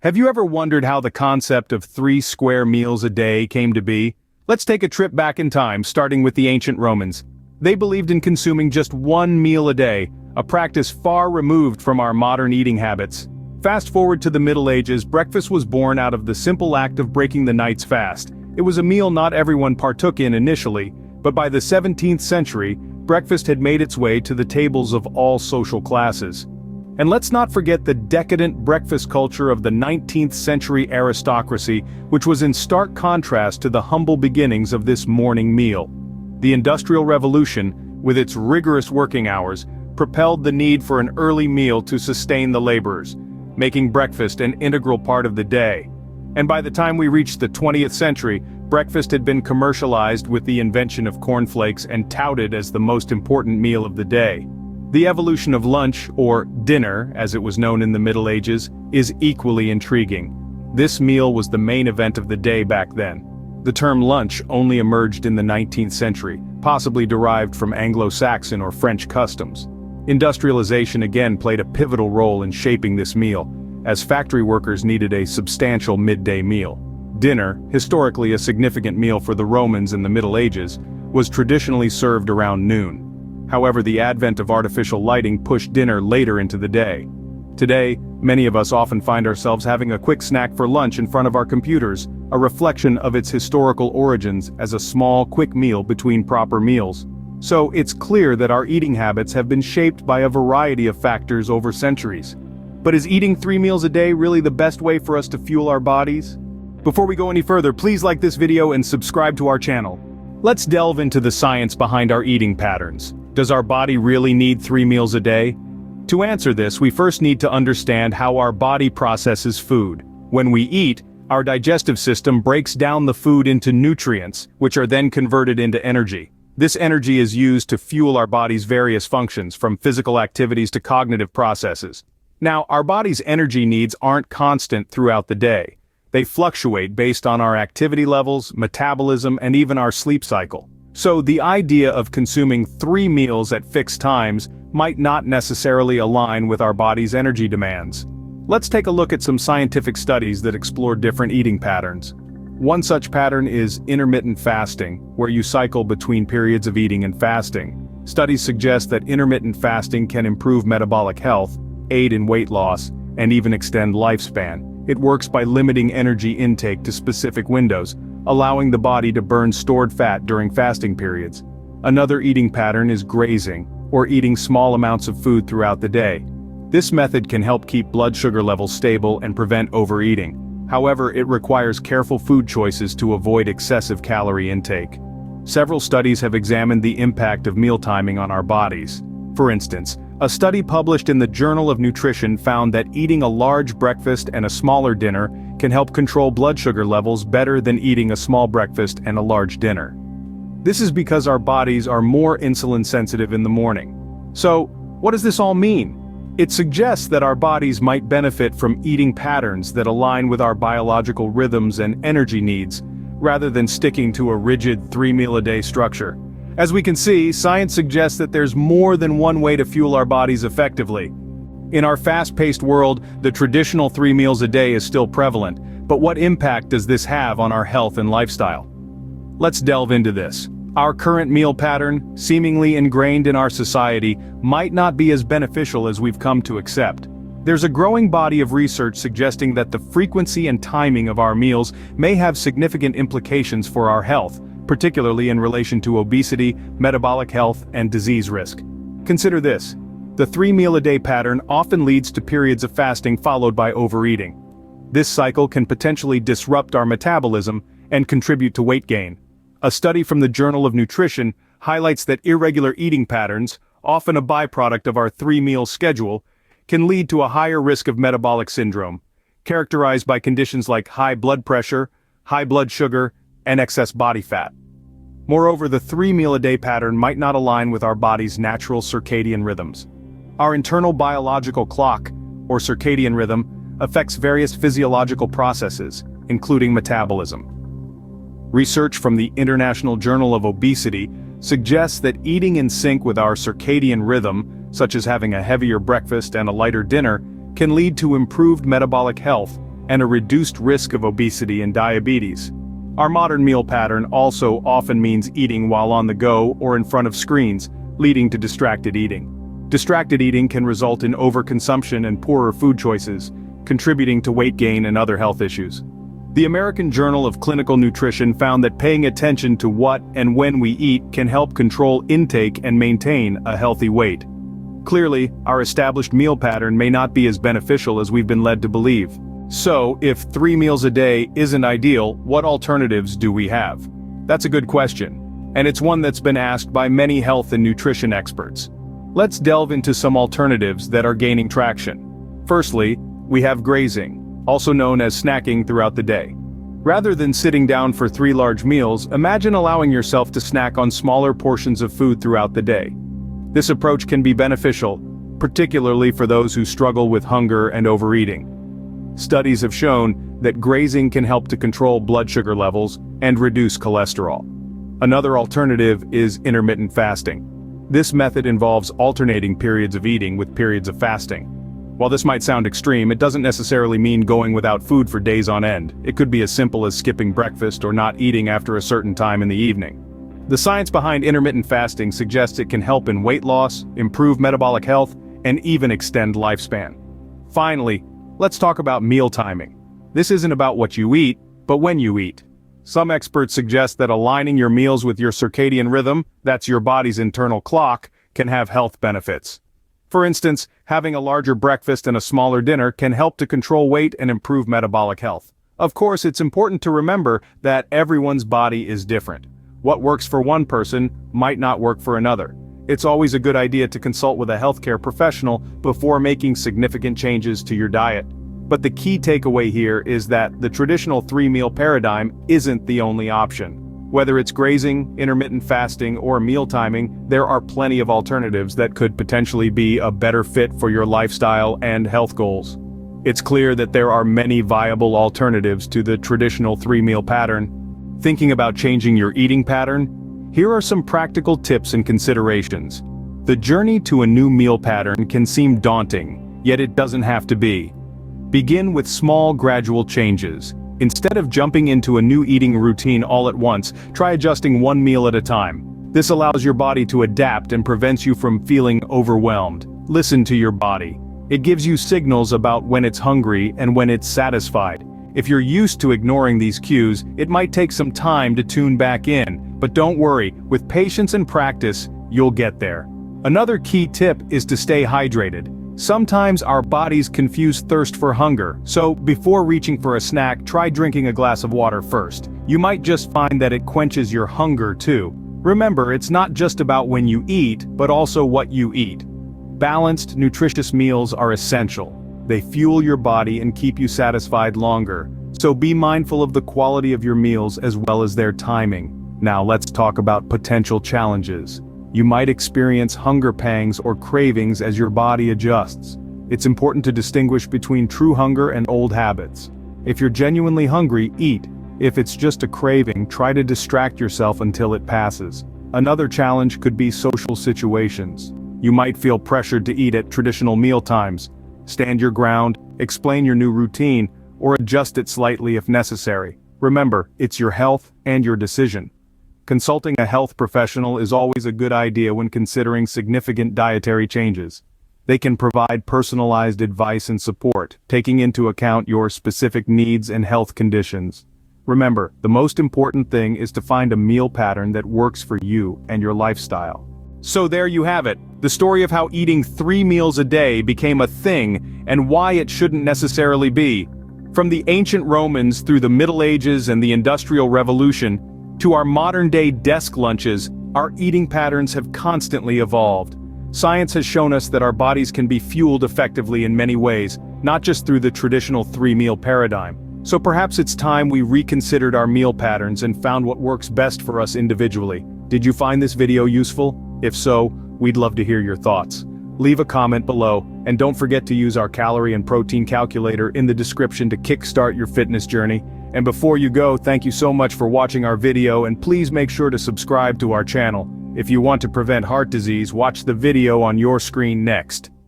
Have you ever wondered how the concept of 3 square meals a day came to be? Let's take a trip back in time, starting with the ancient Romans. They believed in consuming just 1 meal a day, a practice far removed from our modern eating habits. Fast forward to the Middle Ages, breakfast was born out of the simple act of breaking the night's fast. It was a meal not everyone partook in initially, but by the 17th century, breakfast had made its way to the tables of all social classes. And let's not forget the decadent breakfast culture of the 19th century aristocracy, which was in stark contrast to the humble beginnings of this morning meal. The Industrial Revolution, with its rigorous working hours, propelled the need for an early meal to sustain the laborers, making breakfast an integral part of the day. And by the time we reached the 20th century, breakfast had been commercialized with the invention of cornflakes and touted as the most important meal of the day. The evolution of lunch, or dinner, as it was known in the Middle Ages, is equally intriguing. This meal was the main event of the day back then. The term lunch only emerged in the 19th century, possibly derived from Anglo-Saxon or French customs. Industrialization again played a pivotal role in shaping this meal, as factory workers needed a substantial midday meal. Dinner, historically a significant meal for the Romans in the Middle Ages, was traditionally served around noon. However, the advent of artificial lighting pushed dinner later into the day. Today, many of us often find ourselves having a quick snack for lunch in front of our computers, a reflection of its historical origins as a small, quick meal between proper meals. So it's clear that our eating habits have been shaped by a variety of factors over centuries. But is eating 3 meals a day really the best way for us to fuel our bodies? Before we go any further, please like this video and subscribe to our channel. Let's delve into the science behind our eating patterns. Does our body really need 3 meals a day? To answer this, we first need to understand how our body processes food. When we eat, our digestive system breaks down the food into nutrients, which are then converted into energy. This energy is used to fuel our body's various functions, from physical activities to cognitive processes. Now, our body's energy needs aren't constant throughout the day. They fluctuate based on our activity levels, metabolism, and even our sleep cycle. So the idea of consuming 3 meals at fixed times might not necessarily align with our body's energy demands. Let's take a look at some scientific studies that explore different eating patterns. One such pattern is intermittent fasting, where you cycle between periods of eating and fasting. Studies suggest that intermittent fasting can improve metabolic health, aid in weight loss, and even extend lifespan. It works by limiting energy intake to specific windows, allowing the body to burn stored fat during fasting periods. Another eating pattern is grazing, or eating small amounts of food throughout the day. This method can help keep blood sugar levels stable and prevent overeating. However, it requires careful food choices to avoid excessive calorie intake. Several studies have examined the impact of meal timing on our bodies. For instance, a study published in the Journal of Nutrition found that eating a large breakfast and a smaller dinner can help control blood sugar levels better than eating a small breakfast and a large dinner. This is because our bodies are more insulin sensitive in the morning. So, what does this all mean? It suggests that our bodies might benefit from eating patterns that align with our biological rhythms and energy needs, rather than sticking to a rigid 3-meal-a-day structure. As we can see, science suggests that there's more than one way to fuel our bodies effectively. In our fast-paced world, the traditional 3 meals a day is still prevalent, but what impact does this have on our health and lifestyle? Let's delve into this. Our current meal pattern, seemingly ingrained in our society, might not be as beneficial as we've come to accept. There's a growing body of research suggesting that the frequency and timing of our meals may have significant implications for our health, particularly in relation to obesity, metabolic health, and disease risk. Consider this. The 3-meal-a-day pattern often leads to periods of fasting followed by overeating. This cycle can potentially disrupt our metabolism and contribute to weight gain. A study from the Journal of Nutrition highlights that irregular eating patterns, often a byproduct of our 3-meal schedule, can lead to a higher risk of metabolic syndrome, characterized by conditions like high blood pressure, high blood sugar, and excess body fat. Moreover, the 3-meal-a-day pattern might not align with our body's natural circadian rhythms. Our internal biological clock, or circadian rhythm, affects various physiological processes, including metabolism. Research from the International Journal of Obesity suggests that eating in sync with our circadian rhythm, such as having a heavier breakfast and a lighter dinner, can lead to improved metabolic health and a reduced risk of obesity and diabetes. Our modern meal pattern also often means eating while on the go or in front of screens, leading to distracted eating. Distracted eating can result in overconsumption and poorer food choices, contributing to weight gain and other health issues. The American Journal of Clinical Nutrition found that paying attention to what and when we eat can help control intake and maintain a healthy weight. Clearly, our established meal pattern may not be as beneficial as we've been led to believe. So, if 3 meals a day isn't ideal, what alternatives do we have? That's a good question, and it's one that's been asked by many health and nutrition experts. Let's delve into some alternatives that are gaining traction. Firstly, we have grazing, also known as snacking throughout the day. Rather than sitting down for 3 large meals, imagine allowing yourself to snack on smaller portions of food throughout the day. This approach can be beneficial, particularly for those who struggle with hunger and overeating. Studies have shown that grazing can help to control blood sugar levels and reduce cholesterol. Another alternative is intermittent fasting. This method involves alternating periods of eating with periods of fasting. While this might sound extreme, it doesn't necessarily mean going without food for days on end. It could be as simple as skipping breakfast or not eating after a certain time in the evening. The science behind intermittent fasting suggests it can help in weight loss, improve metabolic health, and even extend lifespan. Finally, let's talk about meal timing. This isn't about what you eat, but when you eat. Some experts suggest that aligning your meals with your circadian rhythm, that's your body's internal clock, can have health benefits. For instance, having a larger breakfast and a smaller dinner can help to control weight and improve metabolic health. Of course, it's important to remember that everyone's body is different. What works for one person might not work for another. It's always a good idea to consult with a healthcare professional before making significant changes to your diet. But the key takeaway here is that the traditional 3-meal paradigm isn't the only option. Whether it's grazing, intermittent fasting, or meal timing, there are plenty of alternatives that could potentially be a better fit for your lifestyle and health goals. It's clear that there are many viable alternatives to the traditional 3-meal pattern. Thinking about changing your eating pattern? Here are some practical tips and considerations. The journey to a new meal pattern can seem daunting, yet it doesn't have to be. Begin with small, gradual changes. Instead of jumping into a new eating routine all at once, try adjusting 1 meal at a time. This allows your body to adapt and prevents you from feeling overwhelmed. Listen to your body. It gives you signals about when it's hungry and when it's satisfied. If you're used to ignoring these cues, it might take some time to tune back in, but don't worry, with patience and practice, you'll get there. Another key tip is to stay hydrated. Sometimes our bodies confuse thirst for hunger, so before reaching for a snack, try drinking a glass of water first. You might just find that it quenches your hunger too. Remember, it's not just about when you eat, but also what you eat. Balanced, nutritious meals are essential. They fuel your body and keep you satisfied longer. So be mindful of the quality of your meals as well as their timing. Now let's talk about potential challenges. You might experience hunger pangs or cravings as your body adjusts. It's important to distinguish between true hunger and old habits. If you're genuinely hungry, eat. If it's just a craving, try to distract yourself until it passes. Another challenge could be social situations. You might feel pressured to eat at traditional meal times. Stand your ground, explain your new routine, or adjust it slightly if necessary. Remember, it's your health and your decision. Consulting a health professional is always a good idea when considering significant dietary changes. They can provide personalized advice and support, taking into account your specific needs and health conditions. Remember, the most important thing is to find a meal pattern that works for you and your lifestyle. So there you have it, the story of how eating 3 meals a day became a thing and why it shouldn't necessarily be. From the ancient Romans through the Middle Ages and the Industrial Revolution, to our modern-day desk lunches, our eating patterns have constantly evolved. Science has shown us that our bodies can be fueled effectively in many ways, not just through the traditional 3-meal paradigm. So perhaps it's time we reconsidered our meal patterns and found what works best for us individually. Did you find this video useful? If so, we'd love to hear your thoughts. Leave a comment below, and don't forget to use our calorie and protein calculator in the description to kickstart your fitness journey. And before you go, thank you so much for watching our video, and please make sure to subscribe to our channel. If you want to prevent heart disease, watch the video on your screen next.